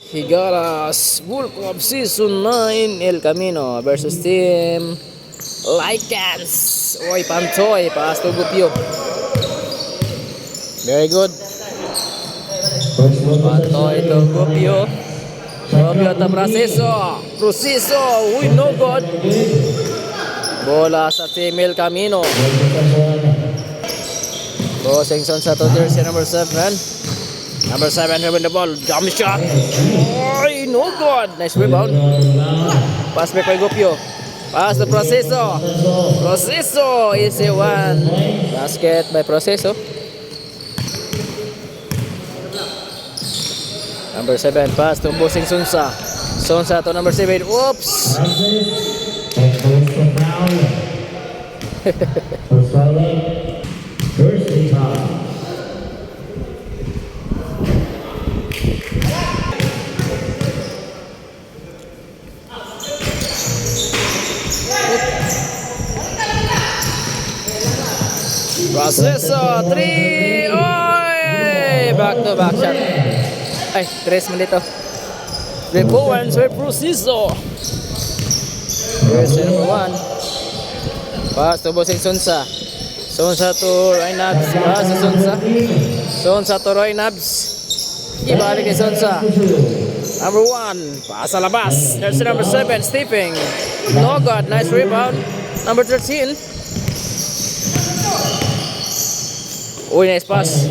Higaras World Cup Season 9 El Camino versus Team Lycans. Oy, Pantoy, pass to Gupio. Very good. Pantoy to Gupio. Gupio to Proceso. Uy, no good. Bola sa Team El Camino. Bosingson sa to jersey number 7. Number 7 having the ball. Jump shot. Oh, no good. Nice rebound. Pass back by Gupio. Pass to Proceso. Proceso. Easy one. Basket by Proceso. Number 7. Pass to Bosing Sonsa. Sonsa to number 7. Oops. Proceso 3. Oy! Back to back shot. Ay, 3 man dito. 3 points by Proceso. Here's number 1. Pass to Bosing Sonsa. Sonsa to Roy Nabs. Pass to Sonsa. Sonsa to Roy Nabs. Ibalik kay Sonsa. Number 1. Pass sa labas. There's number 7. Stepping. No good. Nice rebound. Number 13. Uy, nice pass.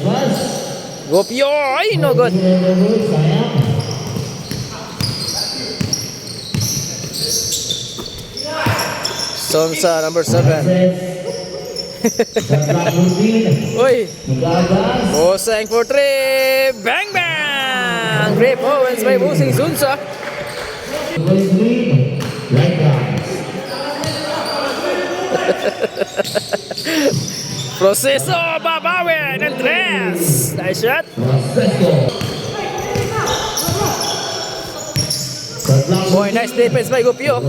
Gupio. Ay, no good. Sonsa, number 7. Uy. Boseng for 3. Bang, bang. 3 points by Boseng Sonsa. Proceso, babawi ng 3. Nice shot. Boy, nice defense by Gupio.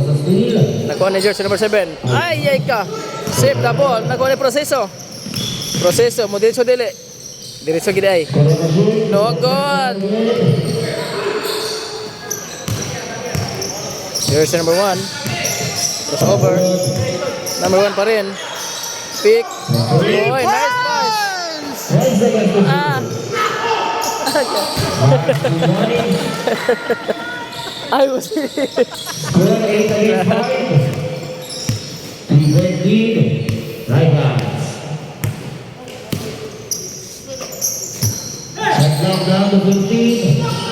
Nakuha ni jersey number 7. Ay ka. Save the ball. Nakuha ni Proceso. Proceso, mo diretso dili. Diretso giday. No good. Jersey number 1. Crossover. Number 1 pa rin. Pick. Boy, nice pass. I was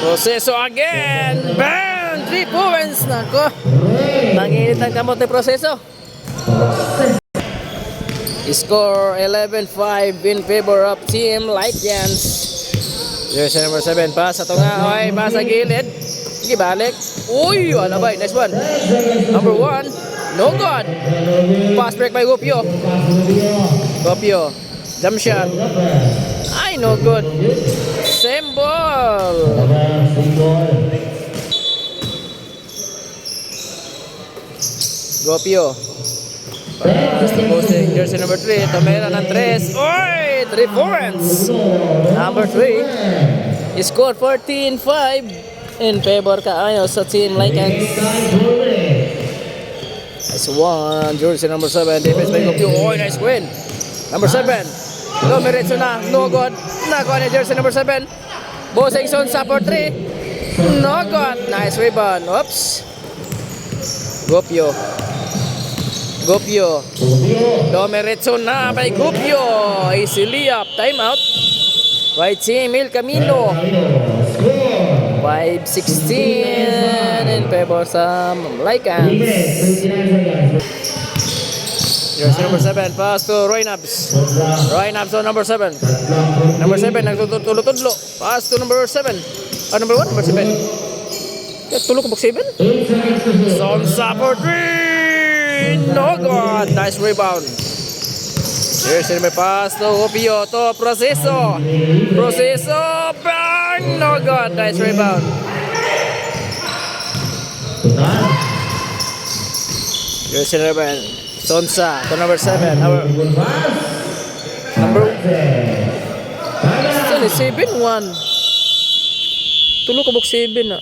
Proceso again. Bang! 3 points. Nako. Nanginit ang kamot ni Proceso. Score 11-5 in favor of Team Lycans. Jersey number 7. Pass ato nga. Oy, pass sa gilid. Gibalik. Uy, wala ba? Nice one. Number 1. No good. Pass break by Gupio. Gupio. Jump shot. Ay, no good. Same ball. Gupio. Posting jersey number 3. Tomera ng 3. Oy! 3 points. Number 3. Score 14-5 in favor kaayo sa Team Lycans. Nice one. Jersey number 7. Defense by Gupio. Oy, nice win. Number 7. Domiretso na. No good. Nakuha ni jersey number 7. Bosing Sonsa for 3. No good. Nice rebound. Oops. Gupio. Gupio. Domiretso na by Gupio. Easy layup. Time out. By Team El Camino. 5-16 in favor sa Lycans. Jersey number 7. Pass to Roy Nabs. Roy Nabs on number 7. Number 7. Nagtutulot-tudlo. Pass to number 7. Number 1. Number 7. Tulog ko 7. Sonsa for 3. No good. Nice rebound. Jersey may pass to Gupio to Proceso. Proceso. Bang. No good. Nice rebound. Jersey number Sonsa to number 7. Number 7-1. Tulo ka bok 7 na.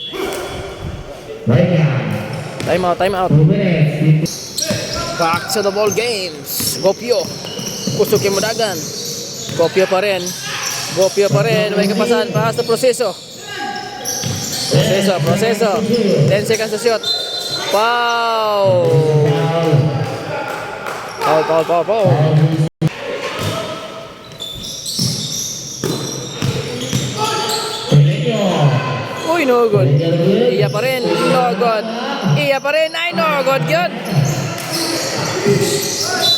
Time out, time out. 2 minutes. Back to the ball games. Gopyo. Kusok yung Mudagan. Gopyo pa rin. Gopyo pa rin. May kapasan. Paas na proseso. Proseso, proseso. 10 seconds to shoot. Foul. Foul, foul, foul, foul. Uy, no good. Iya pa rin. No good. Iya pa rin. Ay, no good. Good.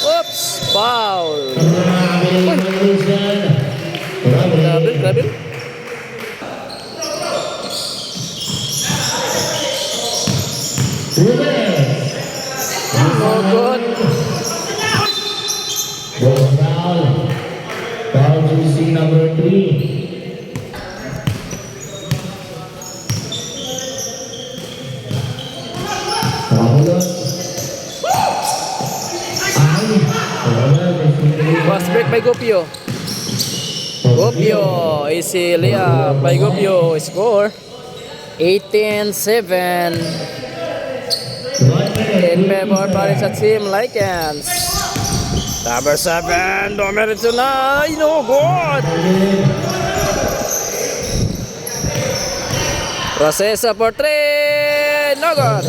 Oops. Foul. Uy. Grabe, grabe. No good. Foul to number 3. Fast break by Gopyo. Gopyo. Easy layup by Gopyo. Score 18-7. In favor pa rin sa Team Lycans. Number 7. Domerito na. Ay, no good. Proseso for 3. No good.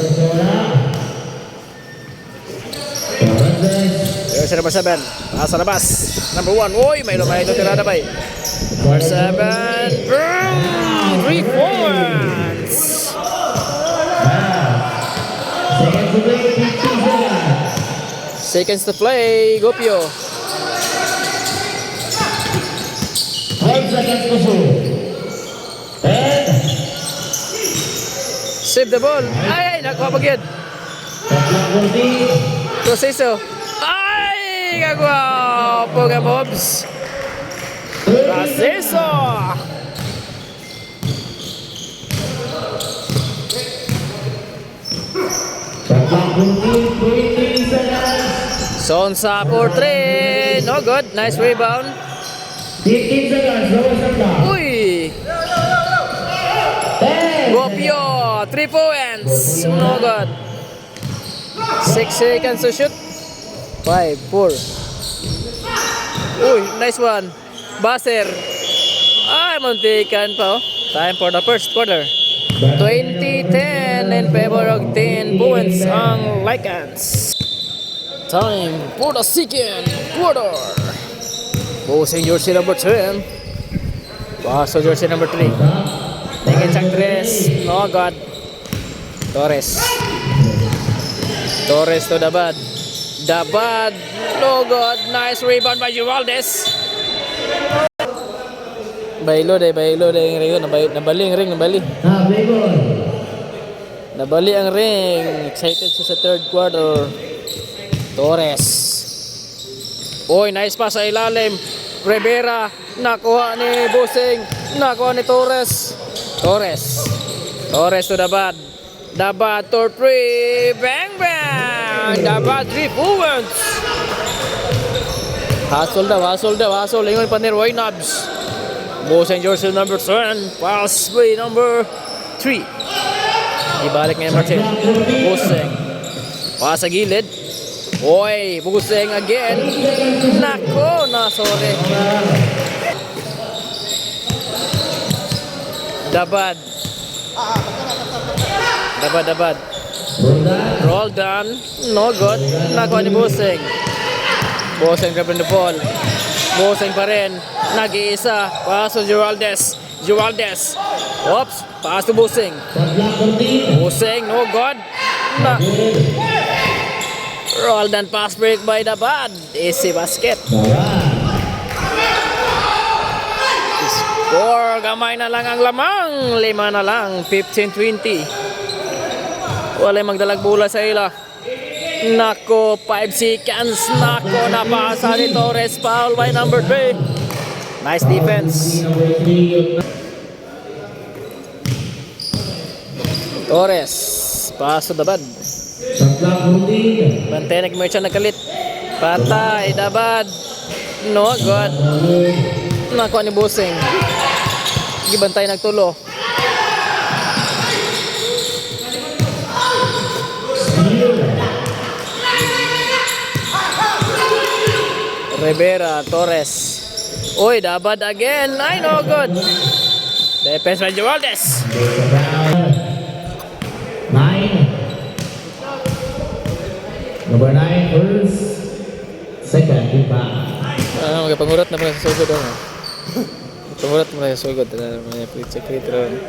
There's number 7. Asa labas. Number 1. Uy, may lumay ito tirada ba eh. Number 7. 3 points. Seconds to play. Gopyo. 5 seconds to shoot. Save the ball. Ay, nakuha pa gid. Proseso. Ay, kagwapo ka, Bobs. Proseso. Sonsa for 3. No good. Nice rebound. 15 seconds. Lowest shot clock. Uy. 10. Gopyo. 3 points. No good. 6 seconds to shoot. 5, 4. Uy, nice one. Baser. Ay, muntikan pa oh. Time for the first quarter. 20-10 in favor of 10 points ang Lycans. Time for the second quarter. Bossing jersey number 10. Baso jersey number 3. Tingin sang 3. No God. Torres. Torres to Dabad. Dabad. No God. Nice rebound by Giraldes. Bailo deh ring. Nabali ang ring. Nabali ang ring. Excited siya sa third quarter. Torres. Oy, nice pass sa ilalim. Rivera. Nakuha ni Busing. Nakuha ni Torres. Torres to Dabad. Dabad to 3. Bang bang. Dabad 3 points. Hustle daw. Ingon pa ni Roy Nobs. Busing jersey number 10. Pass by number 3. Ibalik ngayon Martin. Busing. Pass sa gilid. Oy, Busing again. Nako, sorry. Dabad. Roll down. No good. Nako ni Busing. Busing grabbing the ball. Busing pa rin. Nag-iisa. Pass to Giraldes. Oops. Pass to Busing. No good. Roll down pass break by Dabad. Easy basket. Score. Gamay na lang ang lamang. 5 na lang. 15-20. Walay magdalag bola sa ila. Nako, 5 seconds. Nako, napasa ni Torres. Foul by number 3. Nice defense. Torres. Pass to Dabad. Bantenek mo siya nagkalit. Patay, Dabad. No good. Nako ni Busing. Gibantay nagtulo. Rivera, Torres. Uy, dabad again. Ay, no good. Defense by Geraldes. There's a foul. 9. Number 9, first. Second, impact. Magpangurat na pala sa sugod. Pangurat mo na sa sugod. May secret ron.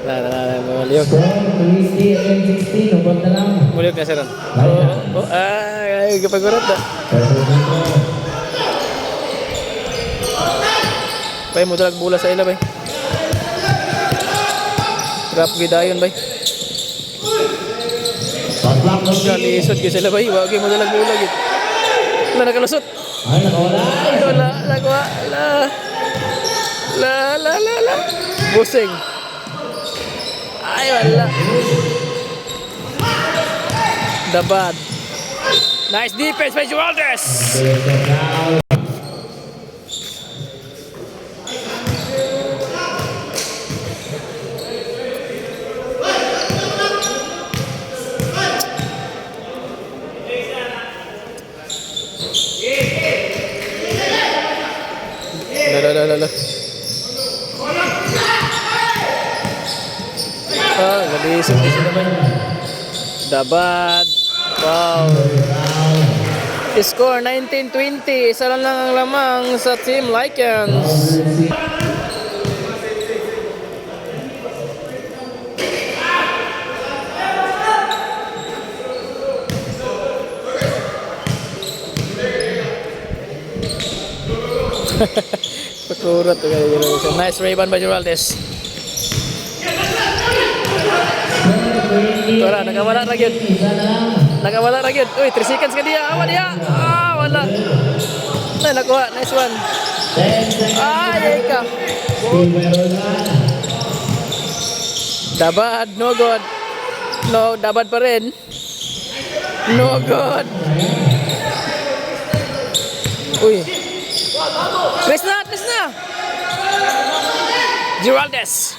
Maliyog. Score, 3-3 against 16. Nabot na lang. Maliyog na siya ron. Ay, pangurat na. Bay, mo dalag bula sa ila, bay. Trap gidayon, bay. Patlak ng Kalisod ka sila, bay. Wagi mo dalag bula, git. Wala, nakalusot. Ay, nakawala. Wala, nagawa. La. Busing. Ay, wala. Dabad. Nice defense by Geraldes. There's a foul. La. Nalisod ka sila, bay. Dabad. Wow. Score 19-20. Isa lang ang lamang sa Team Lycans. Pagkurat. Nice rebound by Geraldes. Wala, nakawala na yun. Nakawala na yun. Uy, 3 seconds ka diya. Awa diya. Wala. Ay, nakuha. Nice one. Ay, ka. Dabad. No good. No, dabad pa rin. No good. Uy. Tres na. Geraldes.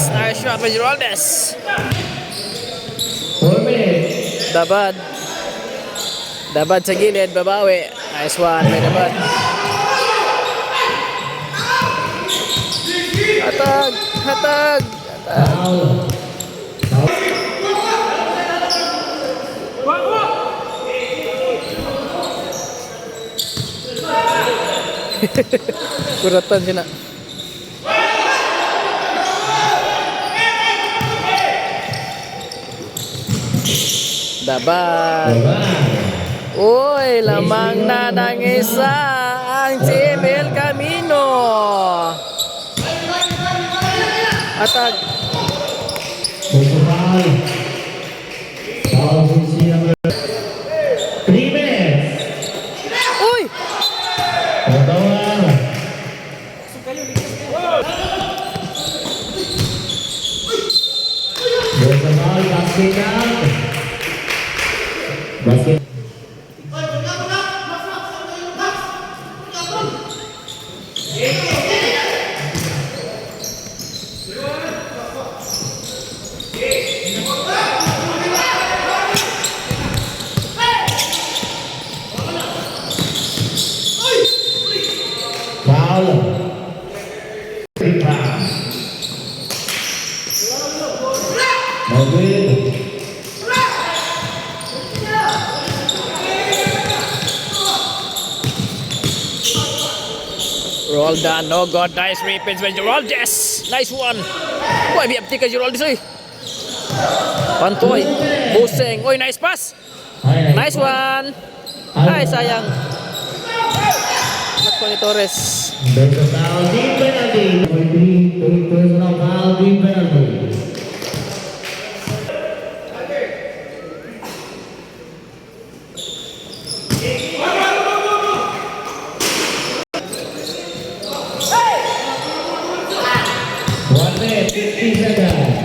Nice shot by Geraldes. 4 minutes. Dabad sa gilid, babawi. Nice one by Dabad. Hatag. Foul. Kuratan siya na. Dabad. Uy, lamang na ng isa ang Team El Camino. Atag. There's a foul. Foul from number 3 minutes. Uy! Patawa. There's a foul. Basket out. Basket. Foul. No good. Roll down, no good. Nice repins by Geraldes. Nice one. Uy, BFT ka Geraldes, uy. Pantoy. Busing. Uy, nice pass. Nice one. Ay, sayang. Nakpo ni Torres. There's a foul. Team penalty. Number 3, third personal foul. Team penalty. One minute, 50 seconds.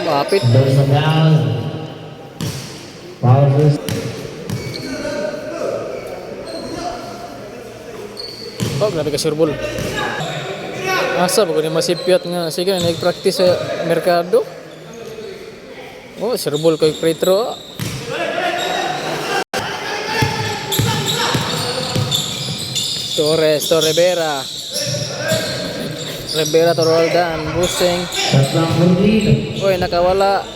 Lapit. There's a foul. Foul first. Oh, grabe ka surbol. Asa ba ko ni masipyat nga sige nag-practice sa merkado. Oh, serbol ko yung pretro. Torres, to Rivera. Rivera to Roldan, Busing. Shot clock complete. Uy, nakawala.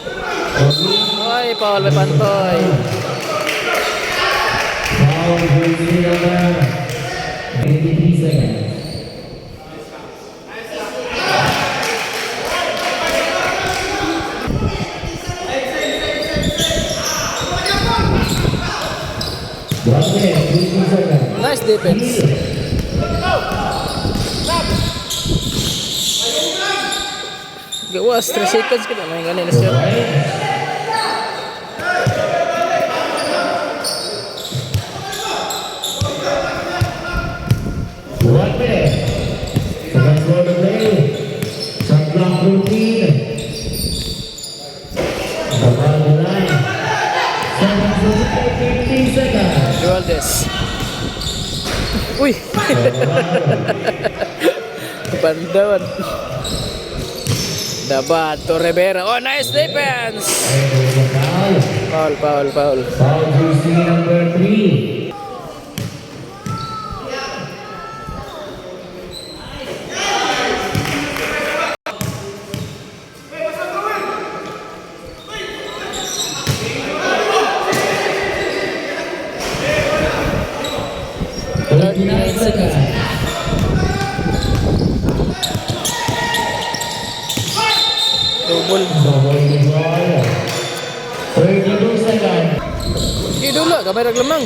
Uy, Paul may pantoy. Foul jersey number 23 seconds. One minute, 3 seconds. Nice defense. Gawas, 3 seconds kita main ganin na siya. One minute. Second quarter play. Shot clock routine. Kapal mulai. 7 seconds. Jualdes. Uy. Bandawan. Dapat to Rivera. Oh, nice defense. Foul, foul, foul. Foul jersey number 3. Double. 32 seconds. Idula, kamay raglamang.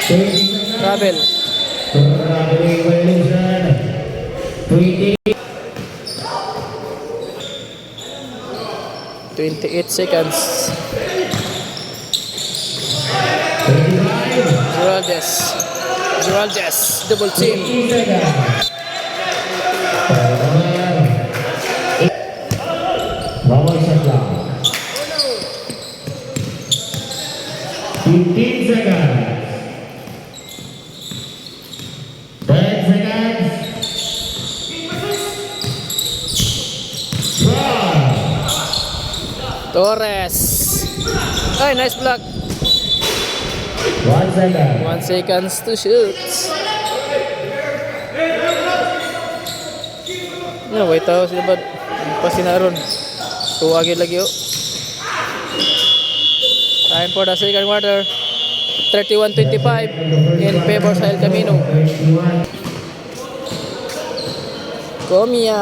30 Travel. Evolution. 20. 28 seconds. 25. Jualdes. Jualdes. Double team. 15 seconds. Bawal shot clock. 15 seconds. 10 seconds. 5. Torres. Ay, nice block. 1 second. 1 seconds to shoot. No, wait tao sila ba? Pasinaron. Tuwagin lagi oh. Time for the second quarter. 31-25 in favor sa El Camino. 21. Komia.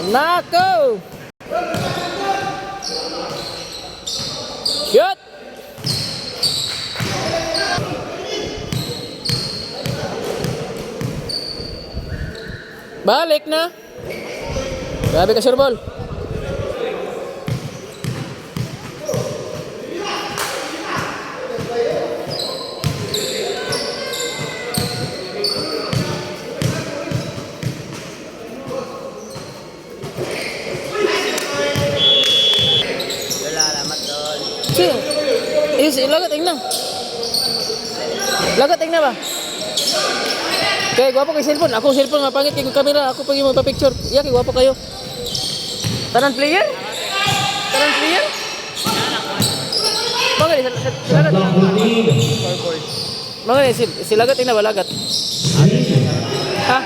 Nako! Shoot! Balik na. Grabe ka, Sir Ball. Sino? Lagat tingnan. Lagat tingnan ba? Kaya gwapo kay cellphone. Ako cellphone nga pangit kay kamera. Ako pag magpa-picture. Iya kay gwapo kayo. Tanan player? Tanan player? Mga ni Shot clock routine. Mga ni si lagat tingnan ba lagat? Ha?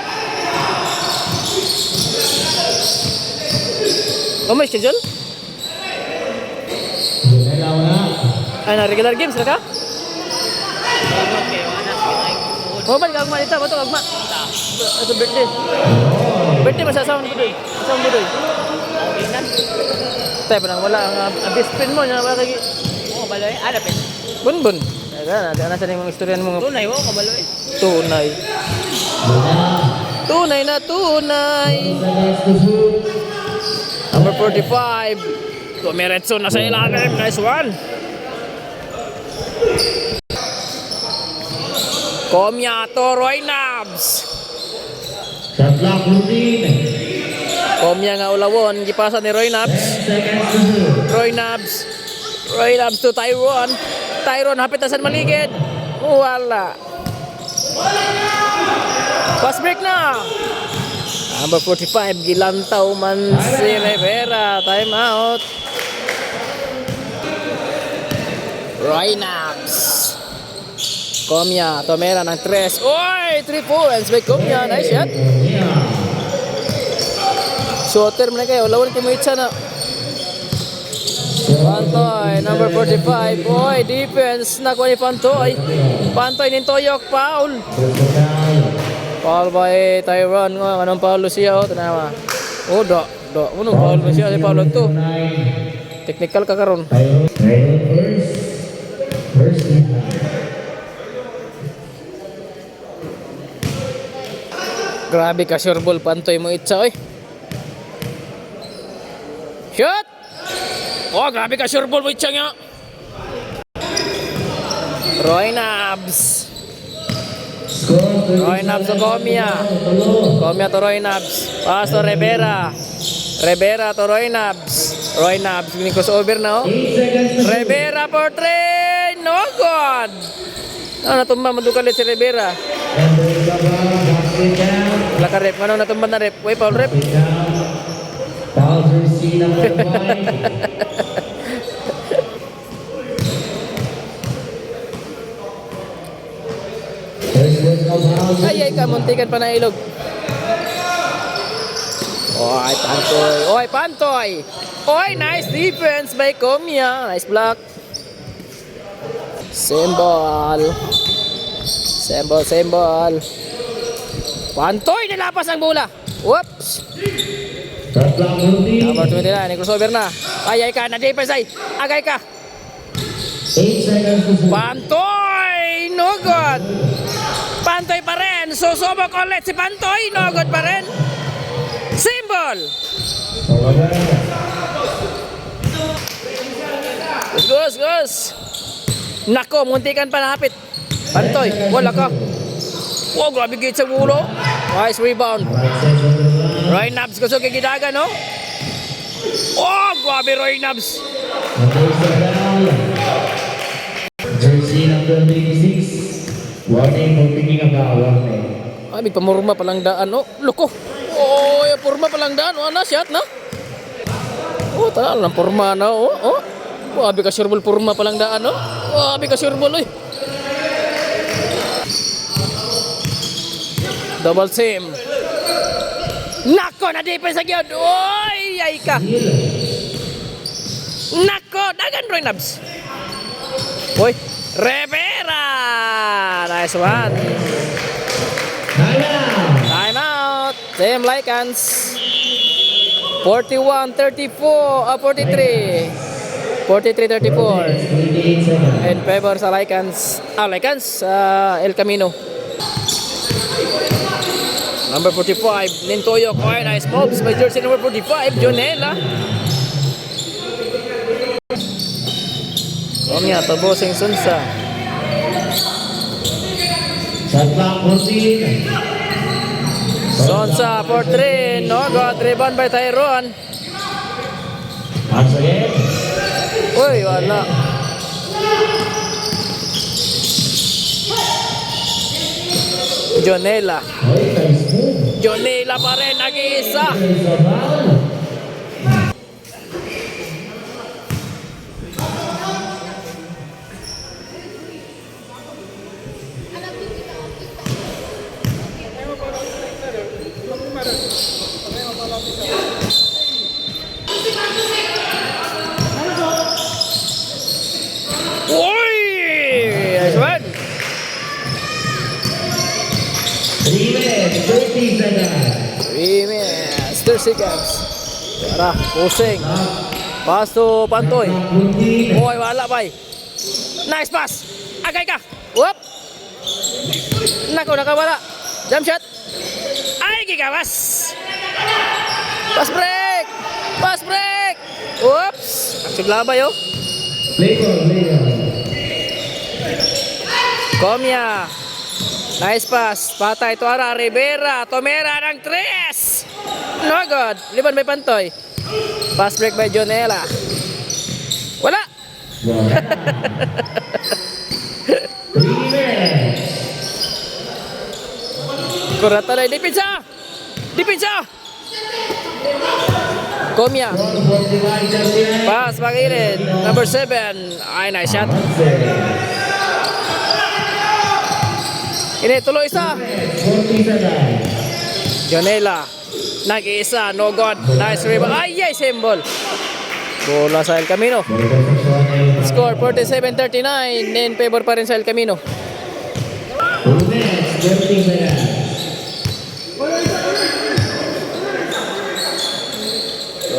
May schedule? Ginalaw na. Ay na regular games na ka? Oh, balik agma dito, bato agma. Ito birthday. Birthday masasawan ko doy. Masasawan ko doy. Tayo pa nang wala ang best friend mo na wala kay. Oh, baloy. Ada pes. Bunbun. Aga na sa mga istoryan mo. Tunay mo, kabaloy. Tunay. Tunay na tunay. Seconds to shoot. Number 45. Tumiretso na sa ilalim. Nice one. Komyato Roy Nabs. Shot clock routine. Komya nga ulawon. Gipasa ni Roy 10 Nabs. seconds to shoot. Roy Nabs. Roy Nabs to Tyron. Tyron hapit na sa maligid. Wala. Fast break na. Number 45, gilantaw man si Rivera. Time out. Roynaps. Comia, Tomera ng 3. Oy! 3 points by Comia. Nice shot. Shooter mo na kayo. Lawan kayo mo itsa na. Pantoy, number 45. Oy, defense. Nakuha ni Pantoy. Pantoy ni Toyok. Foul. Foul by Tyron. Anong foul siya? Tanawa. Oh, do. Anong foul siya? Si Paulo to. Technical ka karon. Grabe ka, sure ball. Pantoy mo itsa, oy. Shoot! Oh, grabe ka, sure ball mo itsa nga. Roynaps. Roynaps to Comia. Comia to Roynaps. Pass to Rivera. Rivera to Roynaps. Roynaps, ini crossover na, oh. Rivera for 3. No good. Natumba, madukalit si Rivera. Wala ka rep. Ano natumba na rep? Uy, foul rep. Foul jersey number 5. Ay, kamuntikan pa na ilog. Oy, Pantoy. Oy, Pantoy. Oy, nice defense by Comia. Nice block. Symbol. Pantoy, nilapas ang bola. Whoops. Number 29, crossover na. Ay ka, na-defense ay. Agay ka. 8 seconds to shoot. Pantoy, no good. Pantoy pa rin. Susubok ulit si Pantoy. No good pa rin. Symbol. Gus. Nako, muntikan pa napit. Pantoy, wala ka. Wow, grabe gate sa ulo. Nice rebound. Roynaps, gusto kay Gidaga, no? Oh, grabe Roynaps. Jersey number 26. Warning for picking up a warning. Ay, may pamurma palang daan, no? Loko. Oh, yung purma palang daan. Oh, na, shot, na? Oh, tala lang, purma na, oh. Grabe ka sureball, purma palang daan, no? Grabe ka sureball, oy. Double team. Nako, na-defense agad. Oy, ay ka. Nako, dagan Roynaps. Oy, Rivera. Nice one. Time out. Team Lycans. 43. 43-34. In favor sa Lycans. Lycans, El Camino. Number 45, Nintoyo. Okay, nice moves by jersey number 45, Jonela. Comia, Tobosing Sunsa. Shot clock 14. Sunsa for 3. No good. Rebound by Tyron. Once again. Uy, wala. Jonela. Nice move. Jonela pa rin, nag-iisa. There's a foul. Uy! Nice one. 3 minutes, 30 seconds. 3 minutes, 30 seconds. Tara, pusing. Pass to Pantoy. Uy, wala ba? Nice pass. Agay ka. Whoop. Nako, nakawala. Jump shot. Ay, gigawas. Pass break. Pass break. Whoops. Siglabay, oh. Play ball. Comia. Nice pass. Patay to ara. Rivera. Tomera ng 3. No good. Liban by Pantoy. Pass break by Jonela. Wala. 3 minutes. Kurata na depensa. Depensa. Komia. Pass Magirin. Number 7. Ay, nice shot. Ini tuloy isa. 40 seconds. Jonela. Nag-iisa. No good. Nice rebound. Ay, ay, symbol. Bola sa El Camino. Score 47-39 in favor pa rin sa El Camino. 2 minutes, 30 seconds.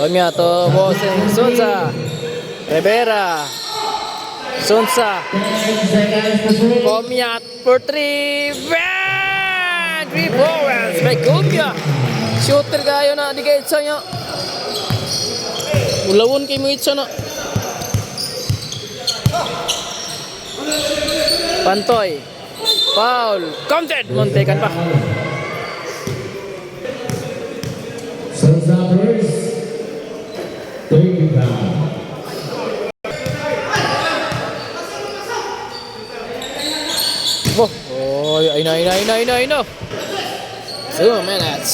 Komia to Boseng Sunsa. Rivera. Sunsa. 10 seconds to shoot. Komia for 3. Bang! 3 balls by Komia. Shooter kayo na di kahit sa nyo. Ulawon kay mo itsa na. Pantoy. Foul. Counted. Muntikan pa. Sunsa first. 30 round. Oh, ay na. 2 minutes.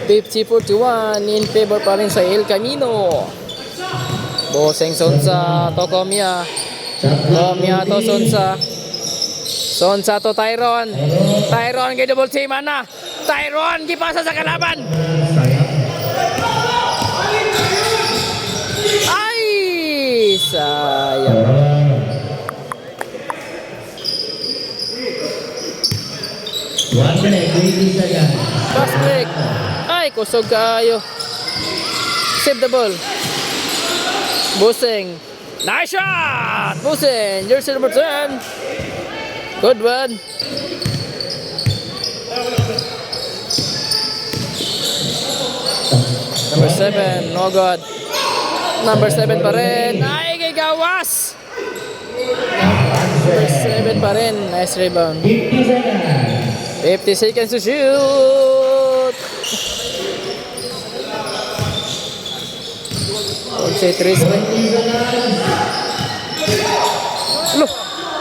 50-41 in favor pa rin sa El Camino. Boseng Sonsa to Komia. Komia to Sonsa. Sonsa to Tyron. Tyron kay double team na. Tyron gipasa sa kalaban. Ay, sayang. One minute, 20 seconds. Fast break. Ay, kusog kaayo. Save the ball. Busing. Nice shot! Busing. Jersey number 10. Good one. Number 7. No good. Number 7 pa rin. Ay, kay Gawas. Number 7 pa rin. Nice rebound. 50 seconds. 50 seconds to shoot. Don't say 3 spin. Look.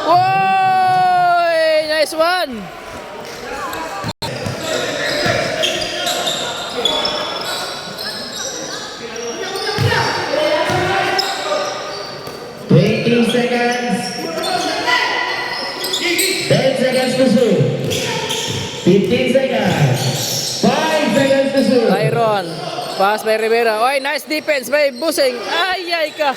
Whoa! Nice one. Seconds. 10 seconds to shoot. 15 seconds. 5 seconds to shoot. Tyron. Pass by Rivera. Oy, nice defense by Busing. Ay ka. 7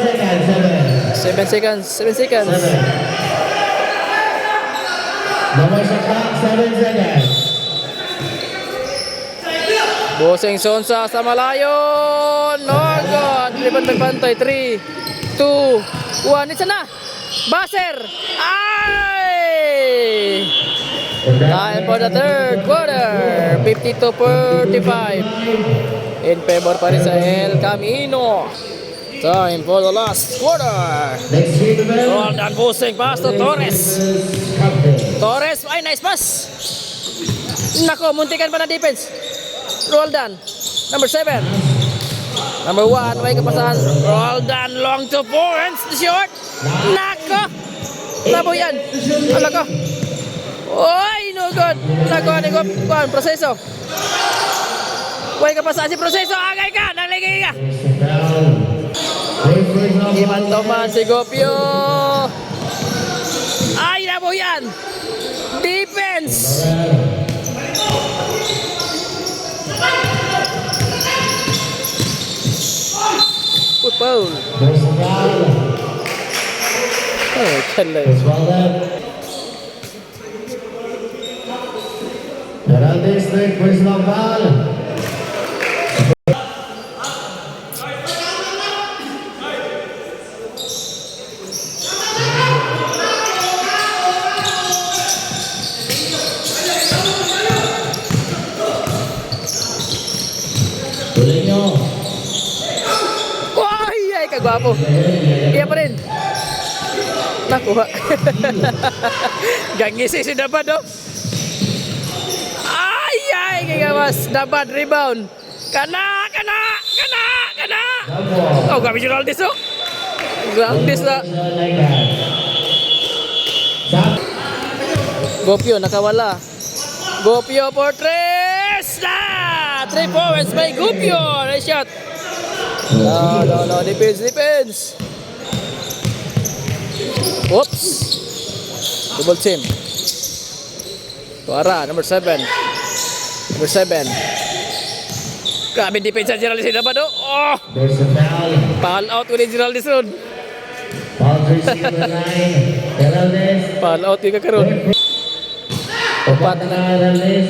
seconds. 7 seconds. 7 seconds. 7. Number sa clock, 7 seconds. Busing Sonsa sa malayo. No good. Rebound by Pantoy. 3, 2, 1. It's na. Baser. Ay! Time for the third quarter. 52-45. In favor pa rin sa El Camino. Time for the last quarter. Next treatment. Roldan Busing. Pass to Torres. Torres. Ay, nice pass. Nako, muntikan pa na defense. Roldan. Number 7. Number 1. May kapasahan. Roldan long to 4. Hands the short. Nako. Tabo yan. Ano ko? Oy, no good. Nako, ano ko? Kuhan, proseso. May kapasahan si proseso. Agay ka. Naligay ka. Iman si Gopio. Ay, nabo yan. Defense. Put foul. Oh, kallay. Penalty strike, personal foul. Tuloy nyo. Ay, kagwapo. Iya pa rin. Nakuha. Gangisi si Dabad, oh. Ay, kagawas. Dabad, rebound. Kana. Oh, kami si Raldis, oh. Raldis na. Gopyo, nakawala. Gopyo for tres! Ah! 3 points by Gopyo. Nice shot. No. Defense. Oops. Double team. Tuara, number 7. Grabe defense sa Geraldine na ba do? Oh! There's a foul. Foul out ko ni Geraldine. Foul jersey number 9. Heraldez. Foul out yung kakaroon. Upat na Heraldez.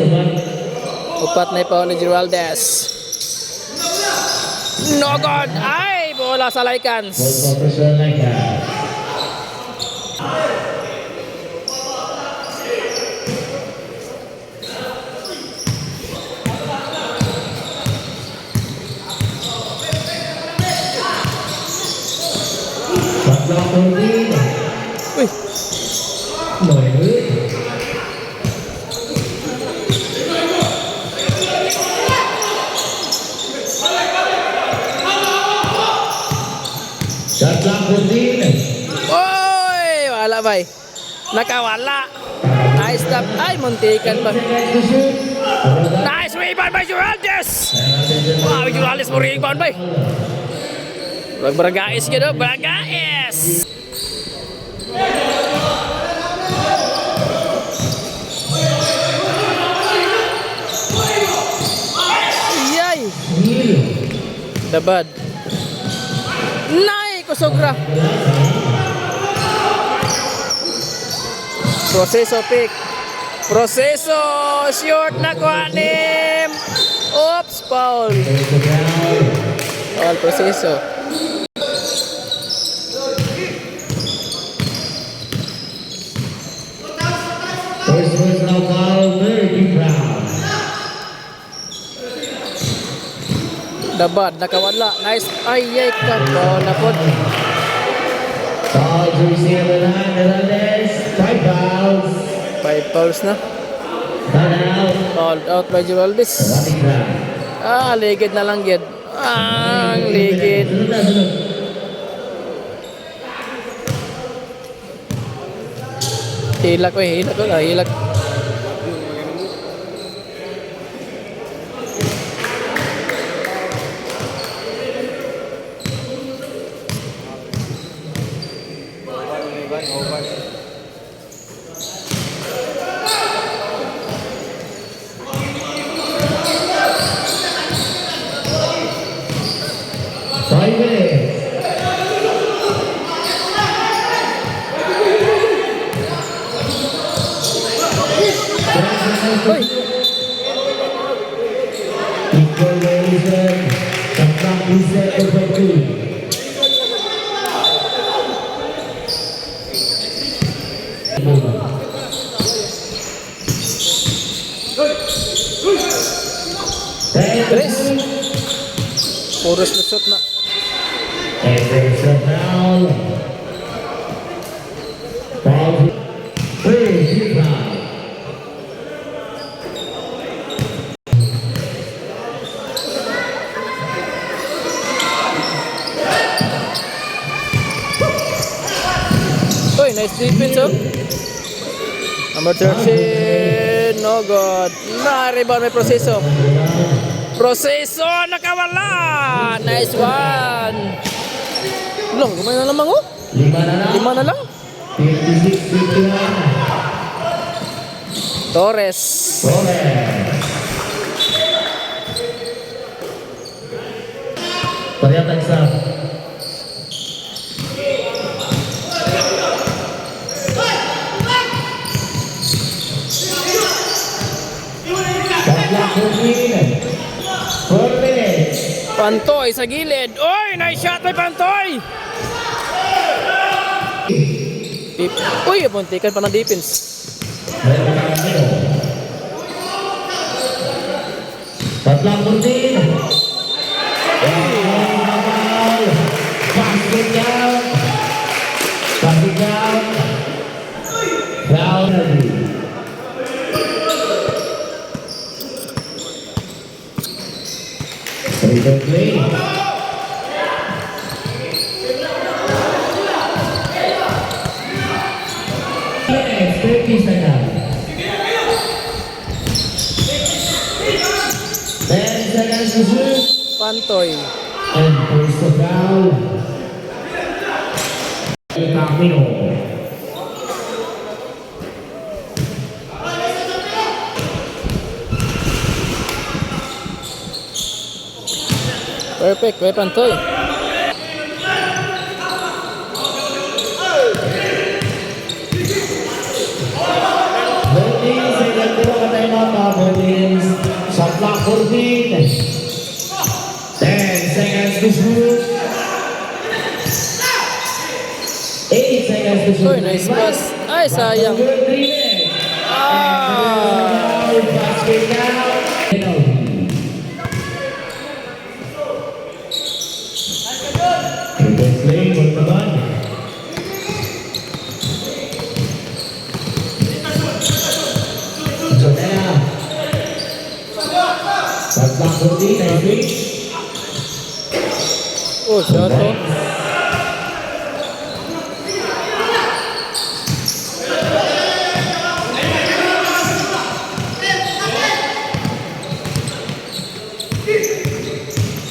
Upat na ipaw ni Geraldez. No good! Ay! Bola sa Lycans. Ball for Brazil Lakers. Shot clock 14. Uy! Nổi nước. Shot clock 14. Oy! Wala ba? Nakawala. Nice stop. Ay, muntikan pa. Nice rebound by Geraldez. Wow, Geraldez mo rebound ba? Bergais gitu, bergais. Yay! Dabad. Naik ko sobra. Proseso pick. Proseso short na kuanim. Oops, foul. Foul proseso. First personal foul, Murphy Brown. Dabad, nakawala. Nice. Ay, ka. Bola po. Foul jersey number 9, Hernandez. 5 fouls. 5 fouls na. Foul out. Foul out by Geraldez. Running back. Ah, ligid na lang yun. Ang ligid. Sunod na, sunod. Hilak ko, hilak. Five minutes. Uy! Equalization. Tempat reset over 2. Tres. Puros lusot na. And there's a foul. Foul. Three, foul. Uy, nice defense oh. Number 13. No good. Na-rebound may proseso. Proseso, nakawala. Nice one. Long, gumay na lamang oh. 5 na lang. 5 na lang. 56-51. Torres. Ternyata isa. Tatlang Kurmin. Kurmin. Pantoy sa gilid. Oy, nice shot by Pantoy. Uy, puntikan pa ng defense. Tatlang Kurmin. Basket down. Foul. Return play. Yes, 30 seconds. Pantoy. And personal foul. El Camino. Perfect, kay Pantoy. Berlin, second dua ka tayo mga Berlin. Shot clock 14. 10 seconds to shoot. 8 seconds to shoot. Uy, nice pass. Ay, sayang. Number 3 minutes. Ah! Basket count. Penalty. Triple play, gol naman. Jonella. Shot clock 14, nice switch. Oh, shot oh.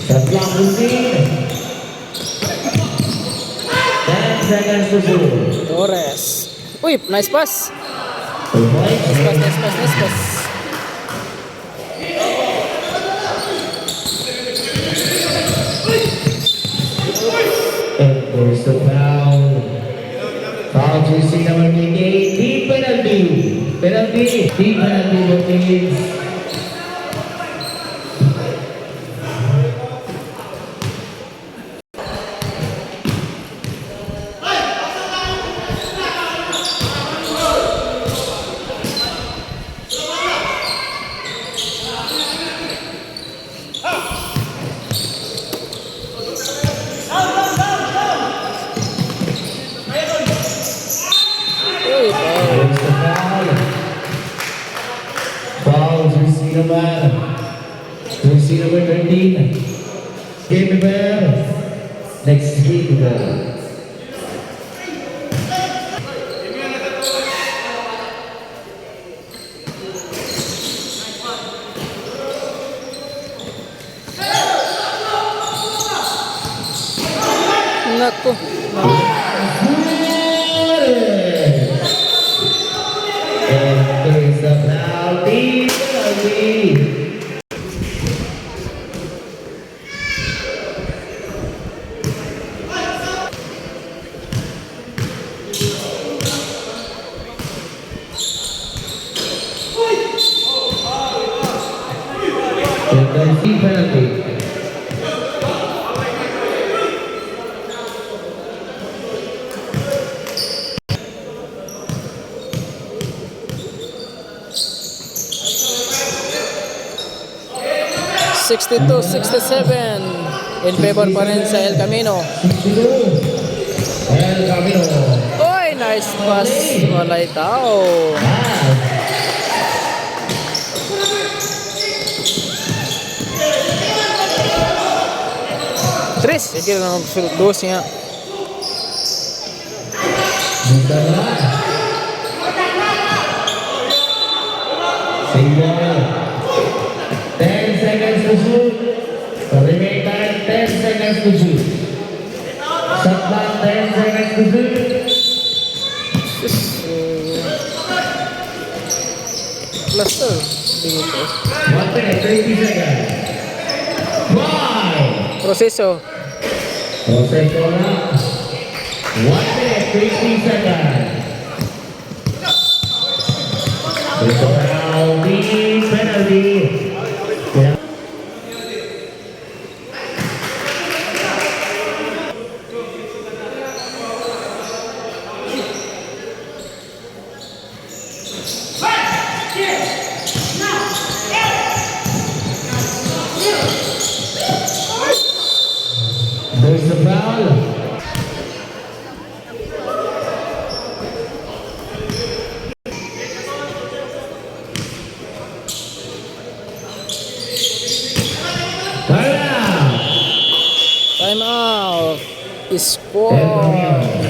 Shot clock 15. 10 seconds to shoot. Torres. Uy, nice pass. 2 points. Nice pass. And there's the foul. Foul jersey number 28. Team penalty. Team penalty Philippines. Uy, foul. There's the foul. Foul jersey number 13. Game bell. Next game bell. Naku. And there's the penalty. And there's the penalty. Sixty-two, 67 in favor pa rin sa El Camino. 62. El Camino. Uy, nice pass. Walay tao. Tres. Sige lang magsulot. Dos niya. Buka na. Single. 10 seconds to shoot. Remain time 10 seconds to shoot. Shot clock 10 seconds to shoot. Cluster. Dito. 1 minute 30 seconds. 5. Proseso. Proseso na. 1 minute 30 seconds. There's a penalty. There's the foul. Time out. Score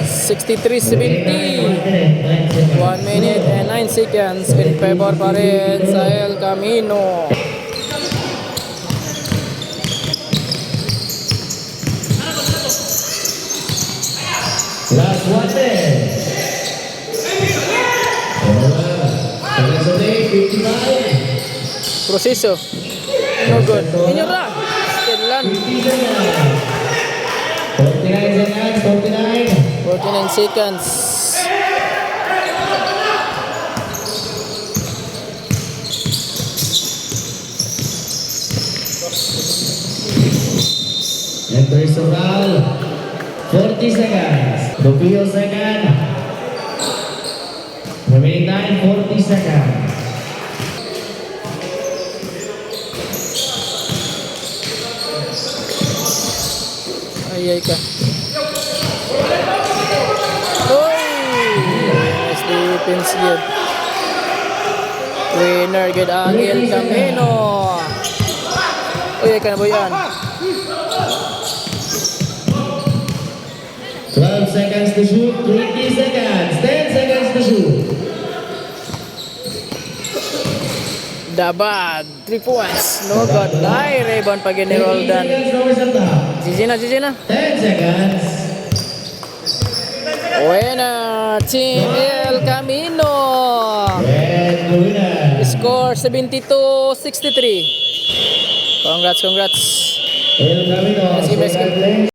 63-70. 1 minute and 9 seconds in favor pa rin sa El Camino. Last one there. Seconds away, 55. Proseso. No good. Inyura. Still land. 50 seconds. 49 seconds, 49. 49 seconds. Enter Sobral. 40 seconds. Rubio second. Remaining time, 40 seconds. Ayay ka. Uy! Nice defense good. Winner good ang El Camino. Uy, ay ka na ba yan? 12 seconds to shoot, 20 seconds, 10 seconds to shoot. Dabad. 3 points. No good. Ay, rebound pag ni 18 Roldan. seconds, no result. GG na, GG na. 10 seconds. Winner, Team El Camino. And the winner. Score 72-63. Congrats, congrats. El Camino. Let's give us- Second place.